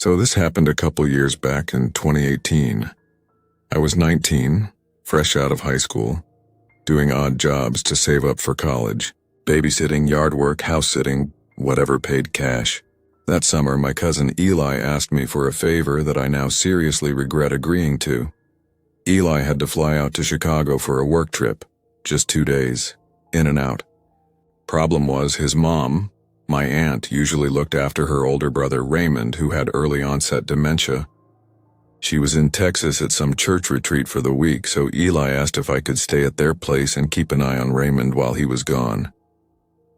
So this happened a couple years back in 2018. I was 19, fresh out of high school, doing odd jobs to save up for college, babysitting, yard work, house sitting, whatever paid cash. That summer, my cousin Eli asked me for a favor that I now seriously regret agreeing to. Eli had to fly out to Chicago for a work trip, just 2 days, in and out. Problem was, his mom, my aunt, usually looked after her older brother Raymond, who had early onset dementia. She was in Texas at some church retreat for the week, so Eli asked if I could stay at their place and keep an eye on Raymond while he was gone.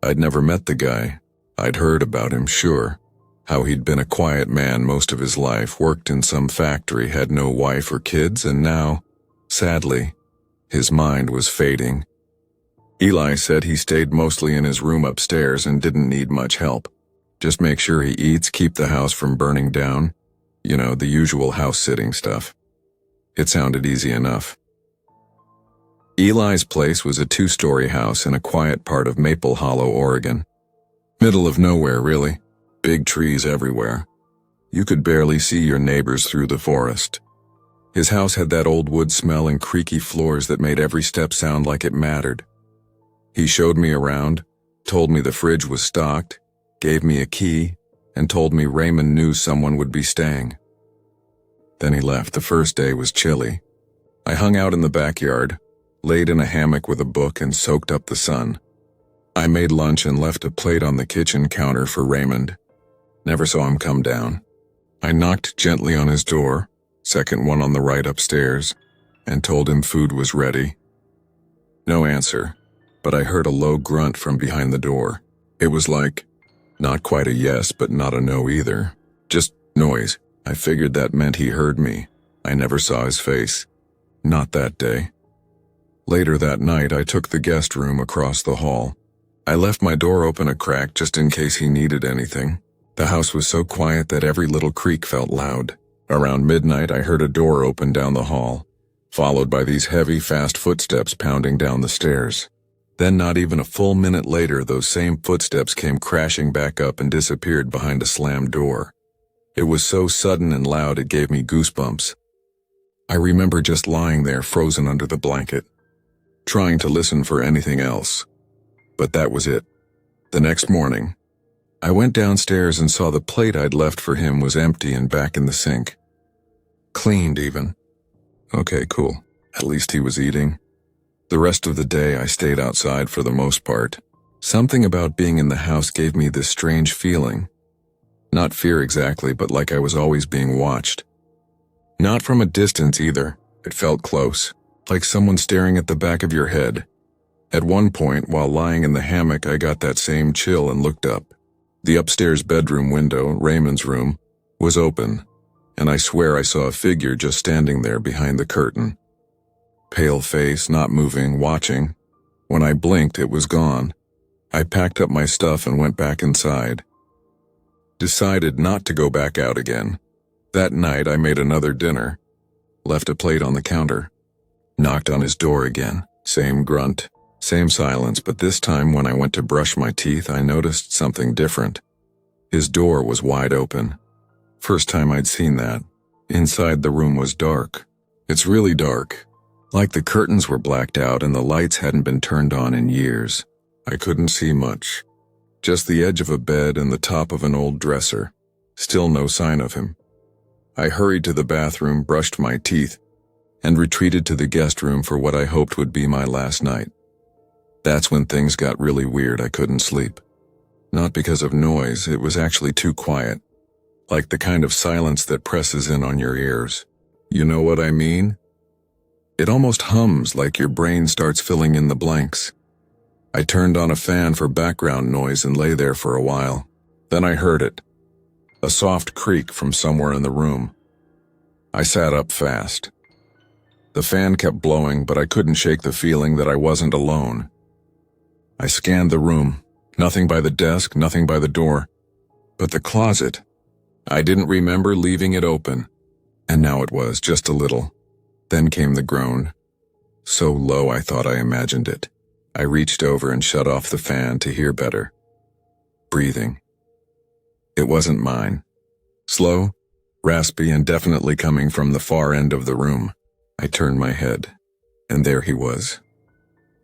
I'd never met the guy. I'd heard about him, sure. How he'd been a quiet man most of his life, worked in some factory, had no wife or kids, and now, sadly, his mind was fading. Eli said he stayed mostly in his room upstairs and didn't need much help. Just make sure he eats, keep the house from burning down. You know, the usual house-sitting stuff. It sounded easy enough. Eli's place was a 2-story house in a quiet part of Maple Hollow, Oregon. Middle of nowhere, really. Big trees everywhere. You could barely see your neighbors through the forest. His house had that old wood smell and creaky floors that made every step sound like it mattered. He showed me around, told me the fridge was stocked, gave me a key, and told me Raymond knew someone would be staying. Then he left. The first day was chilly. I hung out in the backyard, laid in a hammock with a book and soaked up the sun. I made lunch and left a plate on the kitchen counter for Raymond. Never saw him come down. I knocked gently on his door, second one on the right upstairs, and told him food was ready. No answer, but I heard a low grunt from behind the door. It was like, not quite a yes, but not a no either. Just noise. I figured that meant he heard me. I never saw his face. Not that day. Later that night, I took the guest room across the hall. I left my door open a crack just in case he needed anything. The house was so quiet that every little creak felt loud. Around midnight, I heard a door open down the hall, followed by these heavy, fast footsteps pounding down the stairs. Then not even a full minute later, those same footsteps came crashing back up and disappeared behind a slammed door. It was so sudden and loud it gave me goosebumps. I remember just lying there frozen under the blanket, trying to listen for anything else. But that was it. The next morning, I went downstairs and saw the plate I'd left for him was empty and back in the sink. Cleaned even. Okay, cool. At least he was eating. The rest of the day I stayed outside for the most part. Something about being in the house gave me this strange feeling. Not fear exactly, but like I was always being watched. Not from a distance either. It felt close, like someone staring at the back of your head. At one point, while lying in the hammock, I got that same chill and looked up. The upstairs bedroom window, Raymond's room, was open, and I swear I saw a figure just standing there behind the curtain. Pale face, not moving, watching. When I blinked, it was gone. I packed up my stuff and went back inside. Decided not to go back out again. That night, I made another dinner, left a plate on the counter, knocked on his door again. Same grunt, same silence, but this time when I went to brush my teeth, I noticed something different. His door was wide open. First time I'd seen that. Inside the room was dark. It's really dark. Like the curtains were blacked out and the lights hadn't been turned on in years. I couldn't see much. Just the edge of a bed and the top of an old dresser. Still no sign of him. I hurried to the bathroom, brushed my teeth, and retreated to the guest room for what I hoped would be my last night. That's when things got really weird. I couldn't sleep. Not because of noise, it was actually too quiet. Like the kind of silence that presses in on your ears. You know what I mean? It almost hums like your brain starts filling in the blanks. I turned on a fan for background noise and lay there for a while. Then I heard it. A soft creak from somewhere in the room. I sat up fast. The fan kept blowing, but I couldn't shake the feeling that I wasn't alone. I scanned the room. Nothing by the desk, nothing by the door. But the closet. I didn't remember leaving it open. And now it was, just a little. Then came the groan. So low I thought I imagined it. I reached over and shut off the fan to hear better. Breathing. It wasn't mine. Slow, raspy and definitely coming from the far end of the room. I turned my head, and there he was,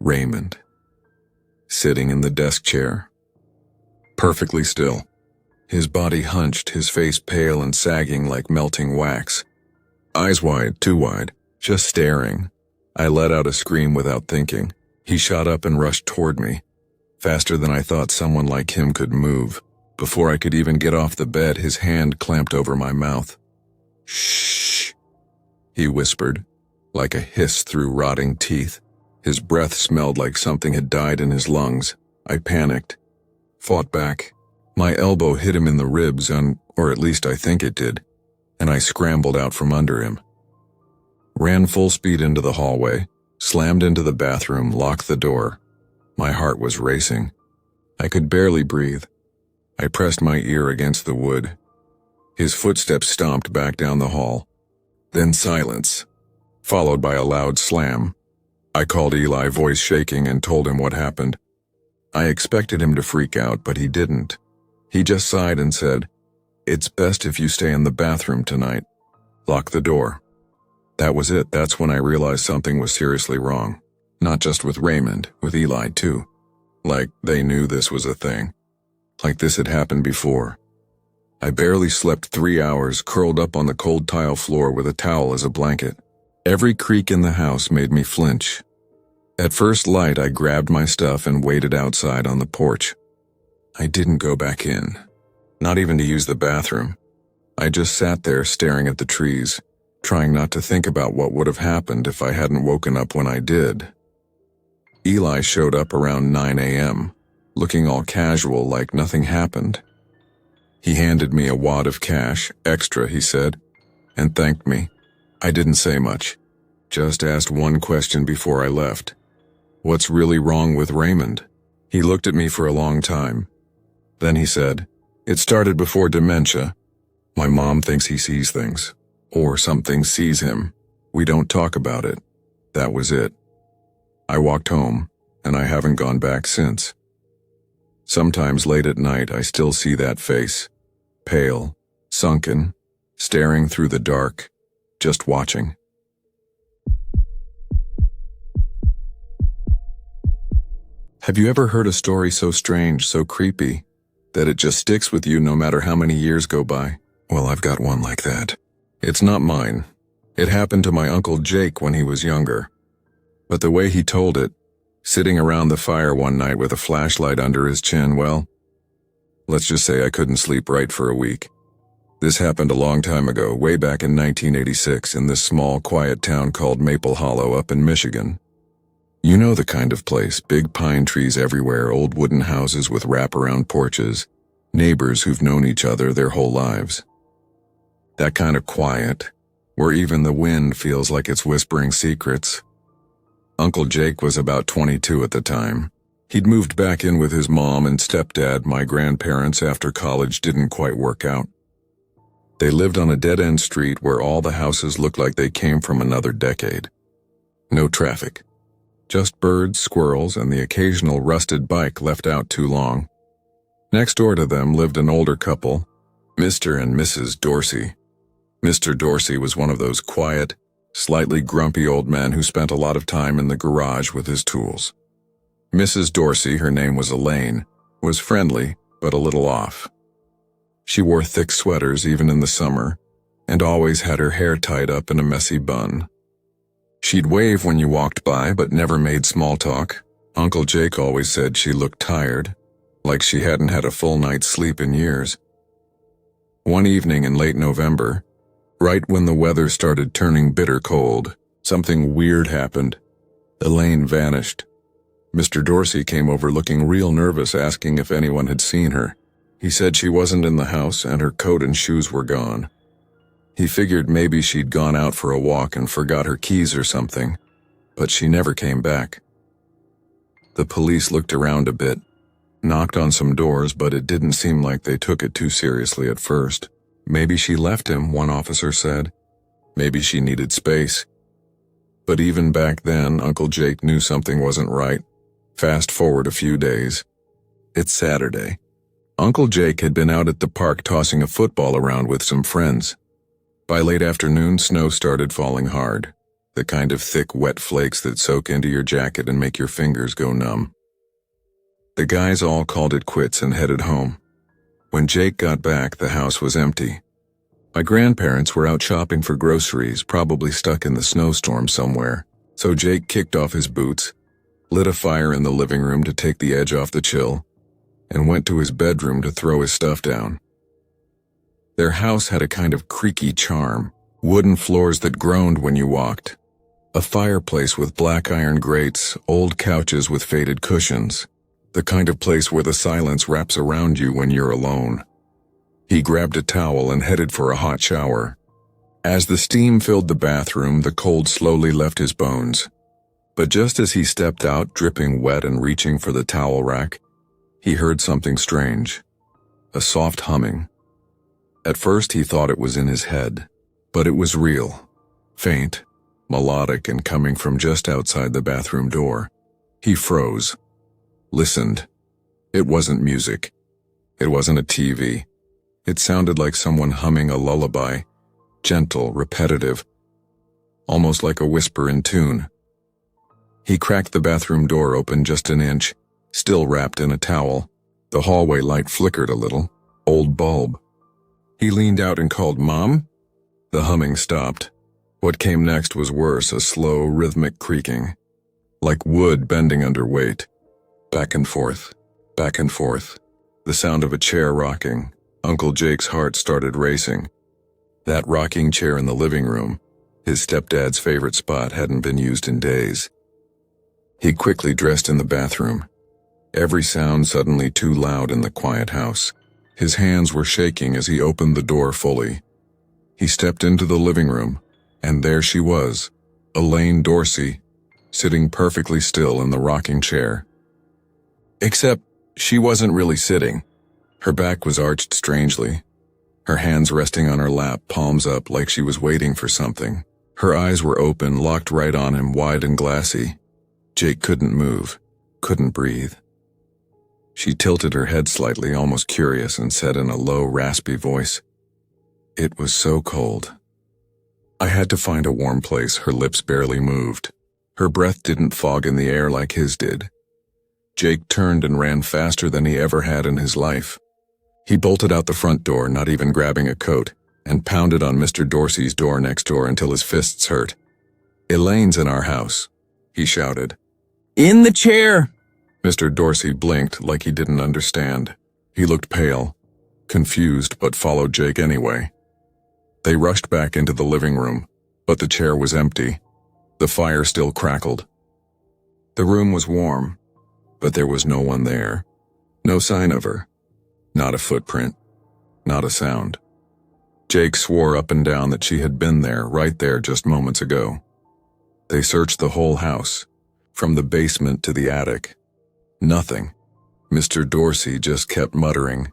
Raymond, sitting in the desk chair, perfectly still, his body hunched, his face pale and sagging like melting wax, eyes wide, too wide, just staring. I let out a scream without thinking. He shot up and rushed toward me, faster than I thought someone like him could move. Before I could even get off the bed, his hand clamped over my mouth. "Shh," he whispered, like a hiss through rotting teeth. His breath smelled like something had died in his lungs. I panicked, fought back. My elbow hit him in the ribs, or at least I think it did, and I scrambled out from under him. Ran full speed into the hallway, slammed into the bathroom, locked the door. My heart was racing. I could barely breathe. I pressed my ear against the wood. His footsteps stomped back down the hall. Then silence, followed by a loud slam. I called Eli, voice shaking, and told him what happened. I expected him to freak out, but he didn't. He just sighed and said, "It's best if you stay in the bathroom tonight. Lock the door." That was it. That's when I realized something was seriously wrong. Not just with Raymond, with Eli too. Like they knew this was a thing. Like this had happened before. I barely slept 3 hours, curled up on the cold tile floor with a towel as a blanket. Every creak in the house made me flinch. At first light, I grabbed my stuff and waited outside on the porch. I didn't go back in, not even to use the bathroom. I just sat there staring at the trees, trying not to think about what would have happened if I hadn't woken up when I did. Eli showed up around 9 a.m., looking all casual like nothing happened. He handed me a wad of cash, extra, he said, and thanked me. I didn't say much, just asked one question before I left. What's really wrong with Raymond? He looked at me for a long time. Then he said, "It started before dementia. My mom thinks he sees things, or something sees him. We don't talk about it. That was it." I walked home, and I haven't gone back since. Sometimes late at night I still see that face, pale, sunken, staring through the dark, just watching. Have you ever heard a story so strange, so creepy, that it just sticks with you no matter how many years go by? Well, I've got one like that. It's not mine. It happened to my Uncle Jake when he was younger. But the way he told it, sitting around the fire one night with a flashlight under his chin, well, let's just say I couldn't sleep right for a week. This happened a long time ago, way back in 1986, in this small, quiet town called Maple Hollow up in Michigan. You know the kind of place, big pine trees everywhere, old wooden houses with wraparound porches, neighbors who've known each other their whole lives. That kind of quiet, where even the wind feels like it's whispering secrets. Uncle Jake was about 22 at the time. He'd moved back in with his mom and stepdad, my grandparents, after college didn't quite work out. They lived on a dead-end street where all the houses looked like they came from another decade. No traffic. Just birds, squirrels, and the occasional rusted bike left out too long. Next door to them lived an older couple, Mr. and Mrs. Dorsey. Mr. Dorsey was one of those quiet, slightly grumpy old men who spent a lot of time in the garage with his tools. Mrs. Dorsey, her name was Elaine, was friendly, but a little off. She wore thick sweaters even in the summer, and always had her hair tied up in a messy bun. She'd wave when you walked by, but never made small talk. Uncle Jake always said she looked tired, like she hadn't had a full night's sleep in years. One evening in late November, right when the weather started turning bitter cold, something weird happened. Elaine vanished. Mr. Dorsey came over looking real nervous, asking if anyone had seen her. He said she wasn't in the house and her coat and shoes were gone. He figured maybe she'd gone out for a walk and forgot her keys or something, but she never came back. The police looked around a bit, knocked on some doors, but it didn't seem like they took it too seriously at first. Maybe she left him, one officer said. Maybe she needed space. But even back then, Uncle Jake knew something wasn't right. Fast forward a few days. It's Saturday. Uncle Jake had been out at the park tossing a football around with some friends. By late afternoon, snow started falling hard, the kind of thick, wet flakes that soak into your jacket and make your fingers go numb. The guys all called it quits and headed home. When Jake got back, the house was empty. My grandparents were out shopping for groceries, probably stuck in the snowstorm somewhere, so Jake kicked off his boots, lit a fire in the living room to take the edge off the chill, and went to his bedroom to throw his stuff down. Their house had a kind of creaky charm, wooden floors that groaned when you walked, a fireplace with black iron grates, old couches with faded cushions, the kind of place where the silence wraps around you when you're alone. He grabbed a towel and headed for a hot shower. As the steam filled the bathroom, the cold slowly left his bones. But just as he stepped out, dripping wet and reaching for the towel rack, he heard something strange, a soft humming. At first he thought it was in his head, but it was real, faint, melodic, and coming from just outside the bathroom door. He froze, listened. It wasn't music. It wasn't a TV. It sounded like someone humming a lullaby, gentle, repetitive, almost like a whisper in tune. He cracked the bathroom door open just an inch, still wrapped in a towel. The hallway light flickered a little. Old bulb. He leaned out and called, "Mom?" The humming stopped. What came next was worse, a slow, rhythmic creaking, like wood bending under weight. Back and forth, back and forth. The sound of a chair rocking. Uncle Jake's heart started racing. That rocking chair in the living room, his stepdad's favorite spot, hadn't been used in days. He quickly dressed in the bathroom. Every sound suddenly too loud in the quiet house. His hands were shaking as he opened the door fully. He stepped into the living room, and there she was, Elaine Dorsey, sitting perfectly still in the rocking chair. Except she wasn't really sitting. Her back was arched strangely, her hands resting on her lap, palms up like she was waiting for something. Her eyes were open, locked right on him, wide and glassy. Jake couldn't move, couldn't breathe. She tilted her head slightly, almost curious, and said in a low, raspy voice, "It was so cold." I had to find a warm place. Her lips barely moved. Her breath didn't fog in the air like his did. Jake turned and ran faster than he ever had in his life. He bolted out the front door, not even grabbing a coat, and pounded on Mr. Dorsey's door next door until his fists hurt. "Elaine's in our house," he shouted. "In the chair!" Mr. Dorsey blinked like he didn't understand. He looked pale, confused, but followed Jake anyway. They rushed back into the living room, but the chair was empty. The fire still crackled. The room was warm, but there was no one there. No sign of her. Not a footprint. Not a sound. Jake swore up and down that she had been there, right there just moments ago. They searched the whole house, from the basement to the attic. Nothing. Mr. Dorsey just kept muttering.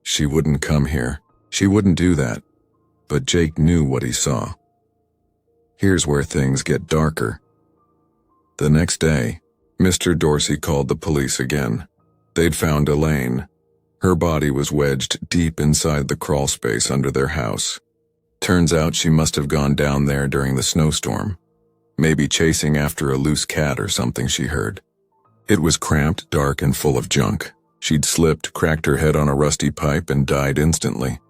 She wouldn't come here. She wouldn't do that. But Jake knew what he saw. Here's where things get darker. The next day, Mr. Dorsey called the police again. They'd found Elaine. Her body was wedged deep inside the crawl space under their house. Turns out she must have gone down there during the snowstorm. Maybe chasing after a loose cat or something she heard. It was cramped, dark, and full of junk. She'd slipped, cracked her head on a rusty pipe, and died instantly.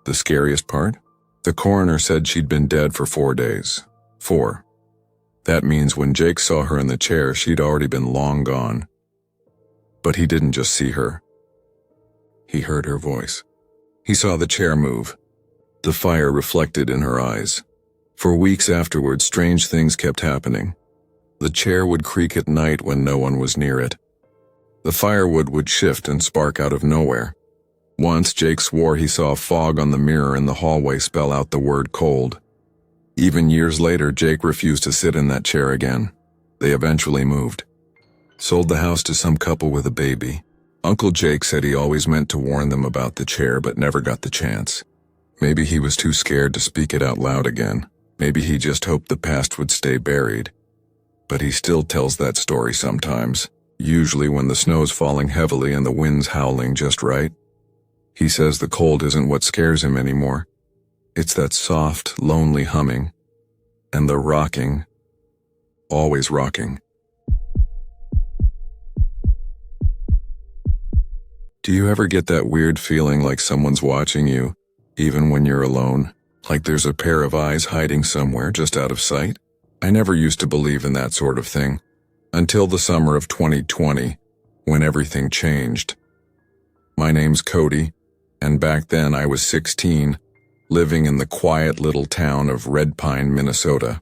The scariest part? The coroner said she'd been dead for 4 days. 4. That means when Jake saw her in the chair, she'd already been long gone. But he didn't just see her. He heard her voice. He saw the chair move. The fire reflected in her eyes. For weeks afterwards, strange things kept happening. The chair would creak at night when no one was near it. The firewood would shift and spark out of nowhere. Once, Jake swore he saw a fog on the mirror in the hallway spell out the word cold. Even years later, Jake refused to sit in that chair again. They eventually moved. Sold the house to some couple with a baby. Uncle Jake said he always meant to warn them about the chair but never got the chance. Maybe he was too scared to speak it out loud again. Maybe he just hoped the past would stay buried. But he still tells that story sometimes, usually when the snow's falling heavily and the wind's howling just right. He says the cold isn't what scares him anymore. It's that soft, lonely humming, and the rocking, always rocking. Do you ever get that weird feeling like someone's watching you, even when you're alone? Like there's a pair of eyes hiding somewhere just out of sight? I never used to believe in that sort of thing, until the summer of 2020, when everything changed. My name's Cody, and back then I was 16, living in the quiet little town of Red Pine, Minnesota.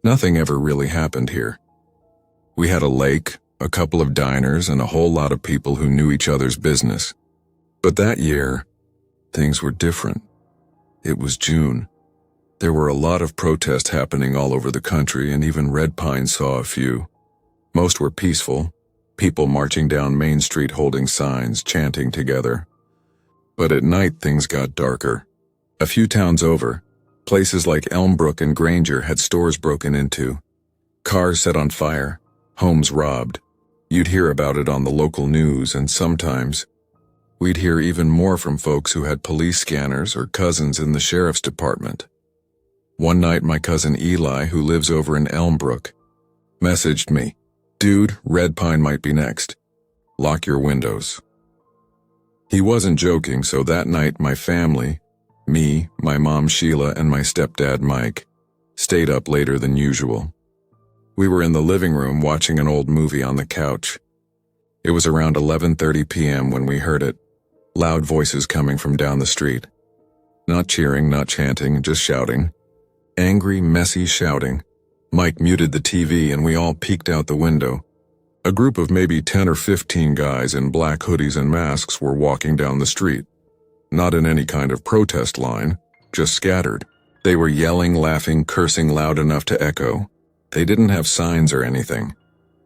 Nothing ever really happened here. We had a lake, a couple of diners, and a whole lot of people who knew each other's business. But that year, things were different. It was June. There were a lot of protests happening all over the country, and even Red Pine saw a few. Most were peaceful, people marching down Main Street holding signs, chanting together. But at night things got darker. A few towns over, places like Elmbrook and Granger had stores broken into, cars set on fire, homes robbed. You'd hear about it on the local news, and sometimes we'd hear even more from folks who had police scanners or cousins in the sheriff's department. One night my cousin Eli, who lives over in Elmbrook, messaged me, "Dude, Red Pine might be next. Lock your windows." He wasn't joking, so that night my family, me, my mom Sheila, and my stepdad Mike, stayed up later than usual. We were in the living room watching an old movie on the couch. It was around 11:30 p.m. when we heard it, loud voices coming from down the street. Not cheering, not chanting, just shouting. Angry, messy shouting. Mike muted the TV and we all peeked out the window. A group of maybe 10 or 15 guys in black hoodies and masks were walking down the street. Not in any kind of protest line, just scattered. They were yelling, laughing, cursing loud enough to echo. They didn't have signs or anything.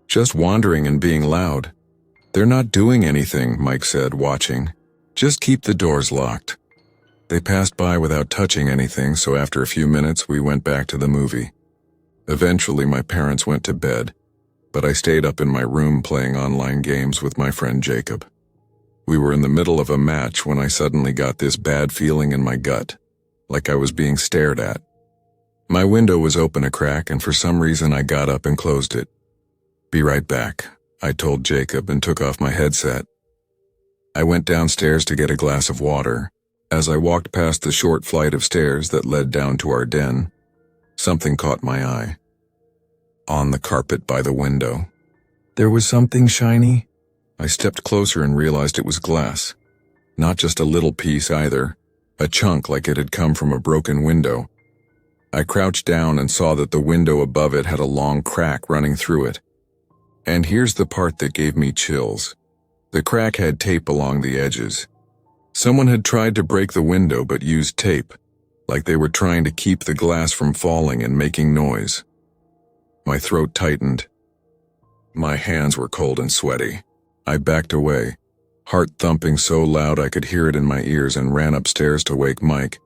Just wandering and being loud. "They're not doing anything," Mike said, watching. "Just keep the doors locked." They passed by without touching anything, so after a few minutes we went back to the movie. Eventually my parents went to bed, but I stayed up in my room playing online games with my friend Jacob. We were in the middle of a match when I suddenly got this bad feeling in my gut, like I was being stared at. My window was open a crack, and for some reason I got up and closed it. "Be right back," I told Jacob and took off my headset. I went downstairs to get a glass of water. As I walked past the short flight of stairs that led down to our den, something caught my eye. On the carpet by the window, there was something shiny. I stepped closer and realized it was glass. Not just a little piece either, a chunk like it had come from a broken window. I crouched down and saw that the window above it had a long crack running through it. And here's the part that gave me chills. The crack had tape along the edges. Someone had tried to break the window but used tape, like they were trying to keep the glass from falling and making noise. My throat tightened. My hands were cold and sweaty. I backed away, heart thumping so loud I could hear it in my ears, and ran upstairs to wake Mike.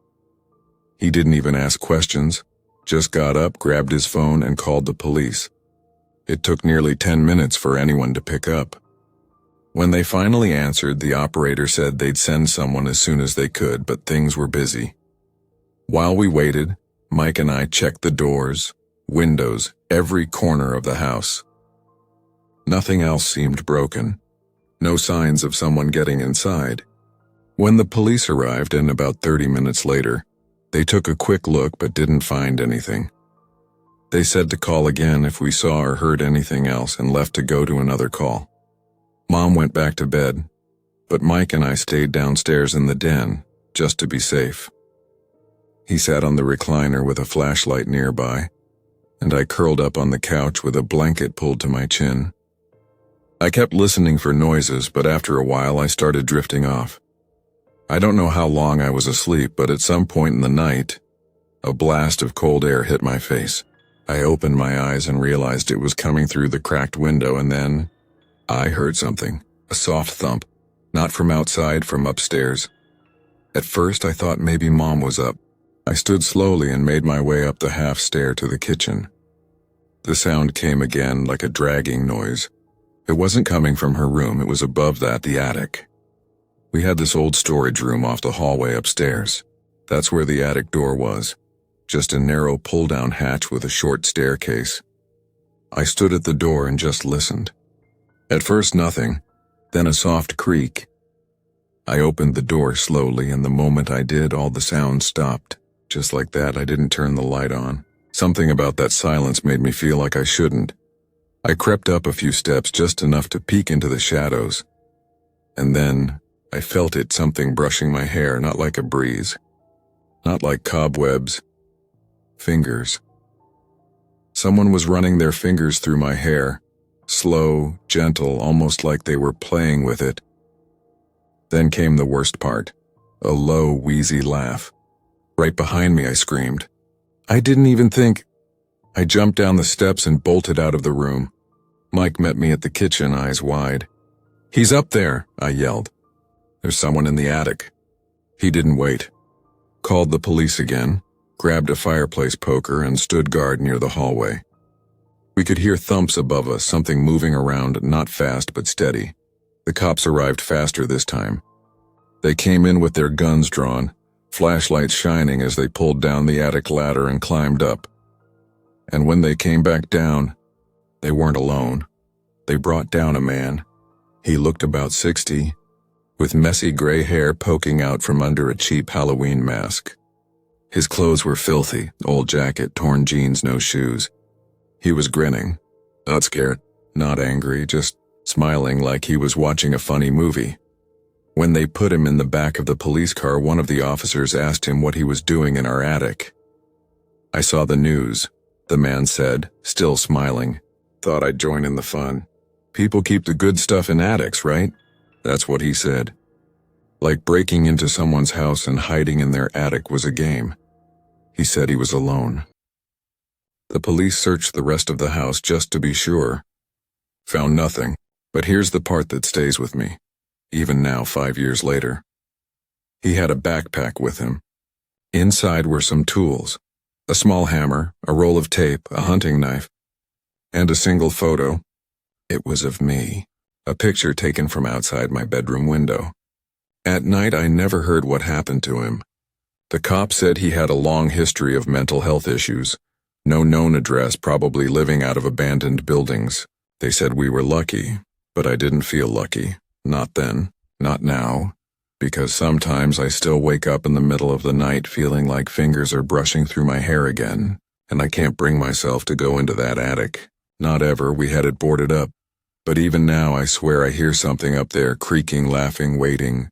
He didn't even ask questions, just got up, grabbed his phone, and called the police. It took nearly 10 minutes for anyone to pick up. When they finally answered, the operator said they'd send someone as soon as they could, but things were busy. While we waited, Mike and I checked the doors, windows, every corner of the house. Nothing else seemed broken. No signs of someone getting inside. When the police arrived, and about 30 minutes later, they took a quick look but didn't find anything. They said to call again if we saw or heard anything else, and left to go to another call. Mom went back to bed, but Mike and I stayed downstairs in the den, just to be safe. He sat on the recliner with a flashlight nearby, and I curled up on the couch with a blanket pulled to my chin. I kept listening for noises, but after a while I started drifting off. I don't know how long I was asleep, but at some point in the night, a blast of cold air hit my face. I opened my eyes and realized it was coming through the cracked window, and then I heard something, a soft thump, not from outside, from upstairs. At first I thought maybe Mom was up. I stood slowly and made my way up the half stair to the kitchen. The sound came again, like a dragging noise. It wasn't coming from her room, it was above that, the attic. We had this old storage room off the hallway upstairs. That's where the attic door was, just a narrow pull-down hatch with a short staircase. I stood at the door and just listened. At first nothing, then a soft creak. I opened the door slowly, and the moment I did, all the sounds stopped. Just like that, I didn't turn the light on. Something about that silence made me feel like I shouldn't. I crept up a few steps, just enough to peek into the shadows. And then, I felt it, something brushing my hair, not like a breeze. Not like cobwebs. Fingers. Someone was running their fingers through my hair. Slow, gentle, almost like they were playing with it. Then came the worst part. A low, wheezy laugh. Right behind me, I screamed. I didn't even think. I jumped down the steps and bolted out of the room. Mike met me at the kitchen, eyes wide. "He's up there," I yelled. "There's someone in the attic." He didn't wait. Called the police again, grabbed a fireplace poker, and stood guard near the hallway. We could hear thumps above us, something moving around, not fast but steady. The cops arrived faster this time. They came in with their guns drawn, flashlights shining as they pulled down the attic ladder and climbed up. And when they came back down, they weren't alone. They brought down a man. He looked about 60, with messy gray hair poking out from under a cheap Halloween mask. His clothes were filthy, old jacket, torn jeans, no shoes. He was grinning, not scared, not angry, just smiling like he was watching a funny movie. When they put him in the back of the police car, one of the officers asked him what he was doing in our attic. "I saw the news," the man said, still smiling. "Thought I'd join in the fun. People keep the good stuff in attics, right?" That's what he said. Like breaking into someone's house and hiding in their attic was a game. He said he was alone. The police searched the rest of the house just to be sure. Found nothing, but here's the part that stays with me, even now 5 years later. He had a backpack with him. Inside were some tools, a small hammer, a roll of tape, a hunting knife, and a single photo. It was of me, a picture taken from outside my bedroom window. At night, I never heard what happened to him. The cop said he had a long history of mental health issues. No known address, probably living out of abandoned buildings. They said we were lucky, but I didn't feel lucky. Not then, not now, because sometimes I still wake up in the middle of the night feeling like fingers are brushing through my hair again, and I can't bring myself to go into that attic. Not ever, we had it boarded up. But even now I swear I hear something up there, creaking, laughing, waiting.